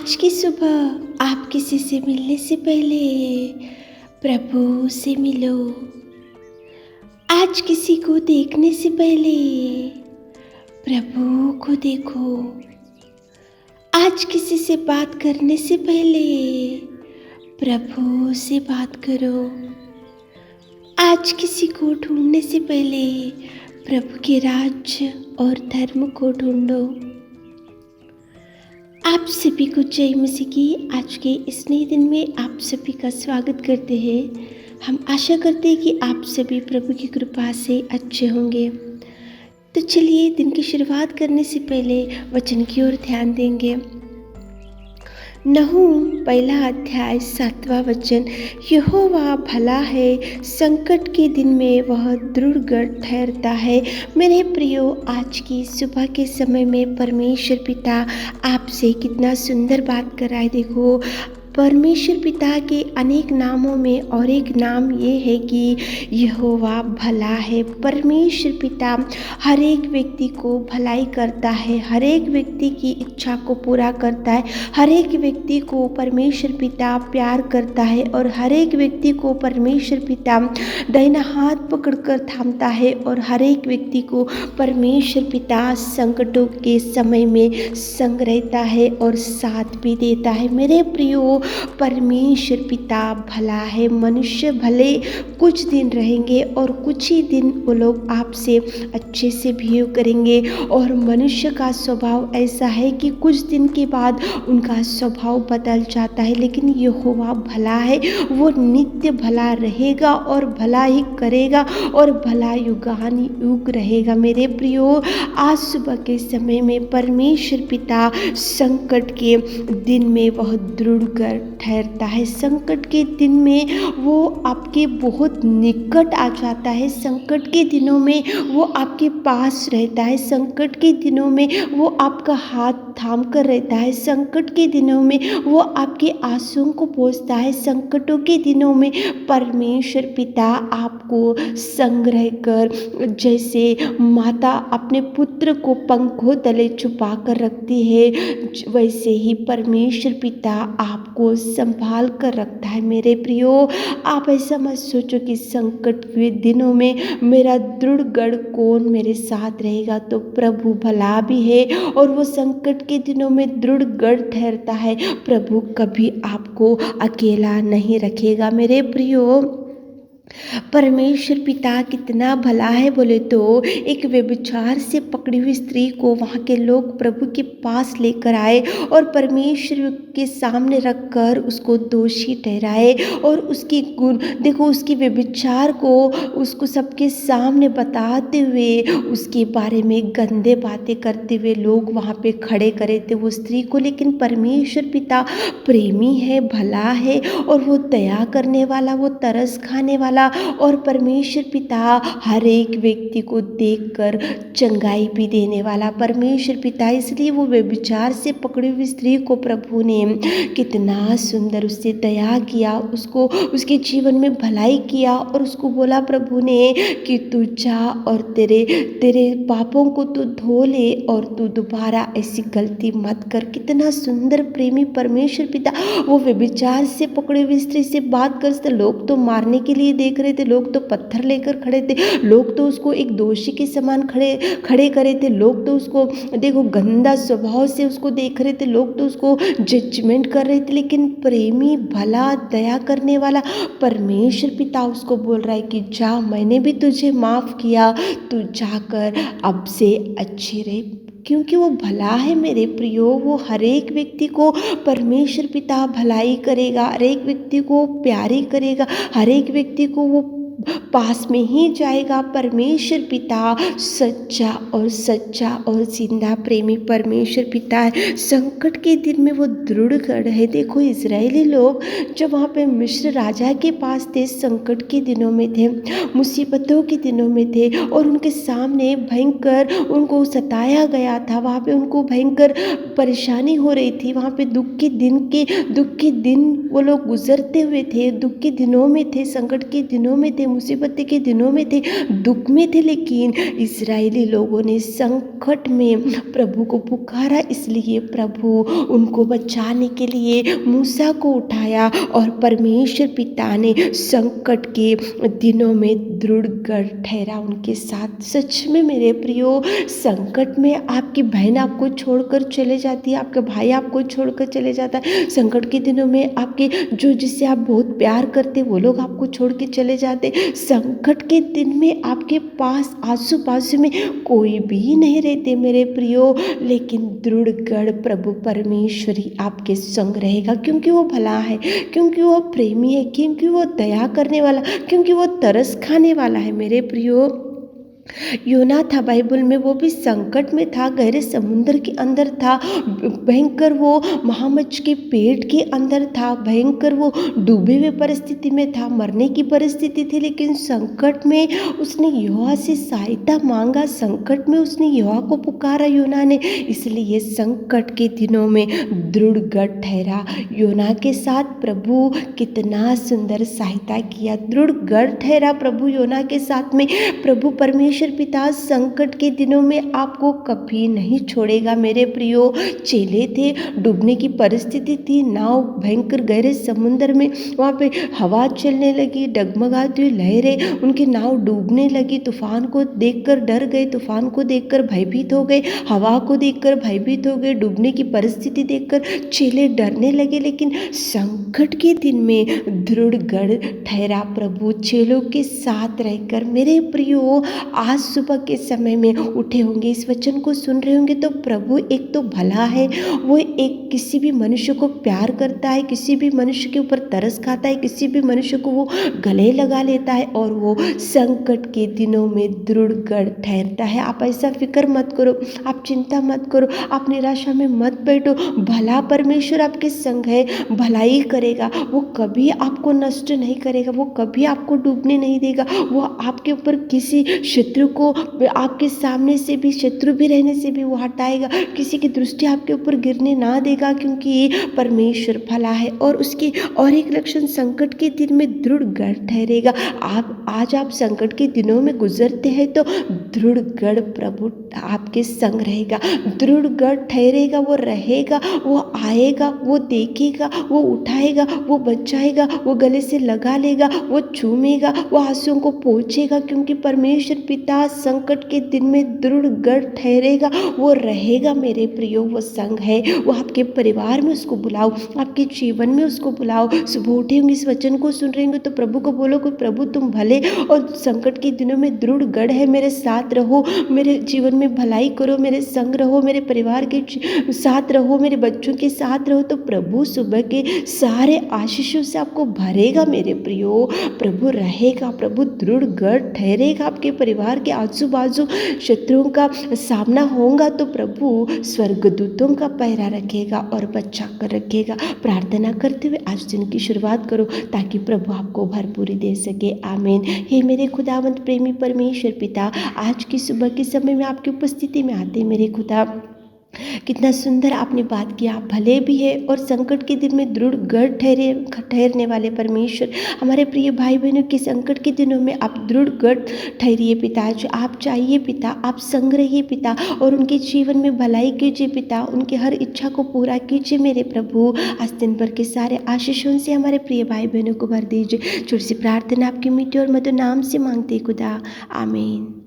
आज की सुबह आप किसी से मिलने से पहले प्रभु से मिलो। आज किसी को देखने से पहले प्रभु को देखो। आज किसी से बात करने से पहले प्रभु से बात करो। आज किसी को ढूंढने से पहले प्रभु के राज्य और धर्म को ढूंढो। आप सभी को जय मसीह की आज के इस नए दिन में आप सभी का स्वागत करते हैं। हम आशा करते हैं कि आप सभी प्रभु की कृपा से अच्छे होंगे। तो चलिए दिन की शुरुआत करने से पहले वचन की ओर ध्यान देंगे। नहूम पहला अध्याय 7वां वचन, यहोवा भला है, संकट के दिन में वह दृढ़ गढ़ ठहरता है। मेरे प्रियो, आज की सुबह के समय में परमेश्वर पिता आपसे कितना सुंदर बात कर रहा है। देखो, परमेश्वर पिता के अनेक नामों में और एक नाम ये है कि यहोवा भला है। परमेश्वर पिता हर एक व्यक्ति को भलाई करता है, हर एक व्यक्ति की इच्छा को पूरा करता है, हर एक व्यक्ति को परमेश्वर पिता प्यार करता है और हर एक व्यक्ति को परमेश्वर पिता दाहिना हाथ पकड़कर थामता है और हर एक व्यक्ति को परमेश्वर पिता संकटों के समय में संग रहता है और साथ भी देता है। मेरे प्रियो, परमेश्वर पिता भला है। मनुष्य भले कुछ दिन रहेंगे और कुछ ही दिन वो लोग आपसे अच्छे से बिहेव करेंगे और मनुष्य का स्वभाव ऐसा है कि कुछ दिन के बाद उनका स्वभाव बदल जाता है। लेकिन यहोवा भला है, वो नित्य भला रहेगा और भला ही करेगा और भला युगान युग रहेगा। मेरे प्रियो, आज सुबह के समय में परमेश्वर पिता संकट के दिन में वह दृढ़ कर ठहरता है। संकट के दिन में वो आपके बहुत निकट आ जाता है। संकट के दिनों में वो आपके पास रहता है। संकट के दिनों में वो आपका हाथ थाम कर रहता है। संकट के दिनों में वो आपके आंसुओं को पोंछता है। संकटों के दिनों में परमेश्वर पिता आपको संग्रह कर, जैसे माता अपने पुत्र को पंखों तले छुपा कर रखती है, वैसे ही परमेश्वर पिता आपको संभाल कर रखता है। मेरे प्रियो, आप ऐसा मत सोचो कि संकट के दिनों में मेरा दृढ़ गढ़ कौन मेरे साथ रहेगा। तो प्रभु भला भी है और वो संकट के दिनों में दृढ़ गढ़ ठहरता है। प्रभु कभी आपको अकेला नहीं रखेगा। मेरे प्रियो, परमेश्वर पिता कितना भला है बोले तो एक व्यभिचार से पकड़ी हुई स्त्री को वहाँ के लोग प्रभु के पास लेकर आए और परमेश्वर के सामने रखकर उसको दोषी ठहराए और उसकी गुण देखो, उसकी व्यभिचार को उसको सबके सामने बताते हुए उसके बारे में गंदे बातें करते हुए लोग वहाँ पे खड़े करे थे वो स्त्री को। लेकिन परमेश्वर पिता प्रेमी है, भला है और वो दया करने वाला, वो तरस खाने वाला और परमेश्वर पिता हर एक व्यक्ति को देखकर चंगाई भी देने वाला परमेश्वर पिता। इसलिए वो व्यभिचार से पकड़ी हुई स्त्री को प्रभु ने कितना सुंदर उससे दया किया, उसको उसके जीवन में भलाई किया और उसको बोला प्रभु ने कि तू जा और तेरे पापों को तू धो ले और तू दोबारा ऐसी गलती मत कर। कितना सुंदर प्रेमी परमेश्वर पिता। वो व्यभिचार से पकड़ी हुई स्त्री से बात करते, लोग तो मारने के लिए देख रहे थे, लोग तो पत्थर लेकर खड़े थे, लोग तो उसको एक दोषी के समान खड़े करे थे, लोग तो उसको देखो गंदा स्वभाव से उसको देख रहे थे, लोग तो उसको जजमेंट कर रहे थे। लेकिन प्रेमी, भला, दया करने वाला परमेश्वर पिता उसको बोल रहा है कि जा, मैंने भी तुझे माफ़ किया, तू जाकर अब से अच्छी रहे। क्योंकि वो भला है मेरे प्रियो। वो हर एक व्यक्ति को परमेश्वर पिता भलाई करेगा, हर एक व्यक्ति को प्यारी करेगा, हर एक व्यक्ति को वो पास में ही जाएगा। परमेश्वर पिता सच्चा और जिंदा प्रेमी परमेश्वर पिता है। संकट के दिन में वो दृढ़ गढ़ है। देखो, इजरायली लोग जब वहाँ पे मिस्र राजा के पास थे, संकट के दिनों में थे, मुसीबतों के दिनों में थे और उनके सामने भयंकर उनको सताया गया था, वहाँ पे उनको भयंकर परेशानी हो रही थी, वहाँ पे दुख के दिन वो लोग गुजरते हुए थे, दुख के दिनों में थे, संकट के दिनों में थे, मुसीबत के दिनों में थे, दुख में थे, लेकिन इस्राएली लोगों ने संकट में प्रभु को पुकारा, इसलिए प्रभु उनको बचाने के लिए मूसा को उठाया और परमेश्वर पिता ने संकट के दिनों में दृढ़ गढ़ ठहरा उनके साथ। सच में मेरे प्रियो, संकट में आपकी बहन आपको छोड़कर चले जाती है, आपका भाई आपको छोड़कर चले जाता है, संकट के दिनों में आपके जो जिससे आप बहुत प्यार करते वो लोग आपको छोड़ के चले जाते, संकट के दिन में आपके पास आसू पासू में कोई भी नहीं रहते मेरे प्रियो, लेकिन दृढ़ गढ़ प्रभु परमेश्वर ही आपके संग रहेगा, क्योंकि वो भला है, क्योंकि वो प्रेमी है, क्योंकि वो दया करने वाला, क्योंकि वो तरस खाने वाला है मेरे प्रियो। योना था बाइबल में, वो भी संकट में था, गहरे समुद्र के अंदर था, भयंकर वो महामच्छ के पेट के अंदर था, भयंकर वो डूबे हुए परिस्थिति में था, मरने की परिस्थिति थी, लेकिन संकट में उसने यहोवा से सहायता मांगा, संकट में उसने यहोवा को पुकारा योना ने, इसलिए संकट के दिनों में दृढ़ गढ़ ठहरा। योना के साथ प्रभु कितना सुंदर सहायता किया, दृढ़ गढ़ ठहरा प्रभु योना के साथ में। प्रभु परमेश्वर पिता संकट के दिनों में आपको कभी नहीं छोड़ेगा मेरे प्रियो। चेले थे, डूबने की परिस्थिति थी, नाव भयंकर गहरे समुद्र में, वहाँ पे हवा चलने लगी, डगमगाती हुई लहरें, उनकी नाव डूबने लगी, तूफान को देखकर डर गए, तूफान को देखकर भयभीत हो गए, हवा को देखकर भयभीत हो गए, डूबने की परिस्थिति देखकर चेले डरने लगे, लेकिन संकट के दिन में दृढ़ गढ़ ठहरा प्रभु चेलों के साथ रहकर। मेरे प्रियो, आज सुबह के समय में उठे होंगे, इस वचन को सुन रहे होंगे, तो प्रभु एक तो भला है, वो एक किसी भी मनुष्य को प्यार करता है, किसी भी मनुष्य के ऊपर तरस खाता है, किसी भी मनुष्य को वो गले लगा लेता है, और वो संकट के दिनों में दृढ़ गढ़ ठहरता है। आप ऐसा फिक्र मत करो, आप चिंता मत करो, आप निराशा में मत बैठो, भला परमेश्वर आपके संग है, भलाई करेगा, वो कभी आपको नष्ट नहीं करेगा, वो कभी आपको डूबने नहीं देगा, वो आपके ऊपर किसी शत्रु को, आपके सामने से भी शत्रु भी रहने से भी वो हटाएगा, किसी की दृष्टि आपके ऊपर गिरने ना देगा, क्योंकि परमेश्वर भला है। और उसकी और एक लक्षण, संकट के दिन में दृढ़ गढ़ ठहरेगा। आप संकट के दिनों में गुजरते हैं तो दृढ़ गढ़ प्रभु आपके संग रहेगा, दृढ़ गढ़ ठहरेगा, वो रहेगा, वो आएगा, वो देखेगा, वो उठाएगा, वो बचाएगा, वो गले से लगा लेगा, वो चूमेगा, वो आंसुओं को पोंछेगा, क्योंकि परमेश्वर पिता संकट के दिन में दृढ़ गढ़ ठहरेगा, वो रहेगा मेरे प्रियो, वो संग है, वो आपके परिवार में उसको बुलाओ, आपके जीवन में उसको बुलाओ। सुबह उठे होंगे, इस वचन को सुन रहे होंगे, तो प्रभु को बोलो कि प्रभु तुम भले और संकट के दिनों में दृढ़ गढ़ है, मेरे साथ रहो, मेरे जीवन में भलाई करो, मेरे संग रहो, मेरे परिवार के साथ रहो, मेरे बच्चों के साथ रहो, तो प्रभु सुबह के सारे आशीषों से आपको भरेगा मेरे प्रियो। प्रभु रहेगा, प्रभु दृढ़ गढ़ ठहरेगा, आपके परिवार के आजू बाजू शत्रुओं का सामना होगा तो प्रभु स्वर्गदूतों का पहरा रखेगा और बचा कर रखेगा। प्रार्थना करते हुए आज दिन की शुरुआत करो, ताकि प्रभु आपको भरपूरी दे सके। आमीन। हे मेरे खुदावंत प्रेमी परमेश्वर पिता, आज की सुबह के समय में आपकी उपस्थिति में आते मेरे खुदा, कितना सुंदर आपने बात किया, आप भले भी है और संकट के दिन में दृढ़ गढ़ ठहरने वाले परमेश्वर, हमारे प्रिय भाई बहनों के संकट के दिनों में आप दृढ़ गढ़ ठहरिए पिता, जो आप चाहिए पिता, आप संग रहिए पिता, और उनके जीवन में भलाई कीजिए पिता, उनकी हर इच्छा को पूरा कीजिए मेरे प्रभु। आज दिन भर के सारे आशीषों से हमारे प्रिय भाई बहनों को भर दीजिए। छोटी सी प्रार्थना आपकी मीठी और मधुर नाम से मांगते खुदा, आमीन।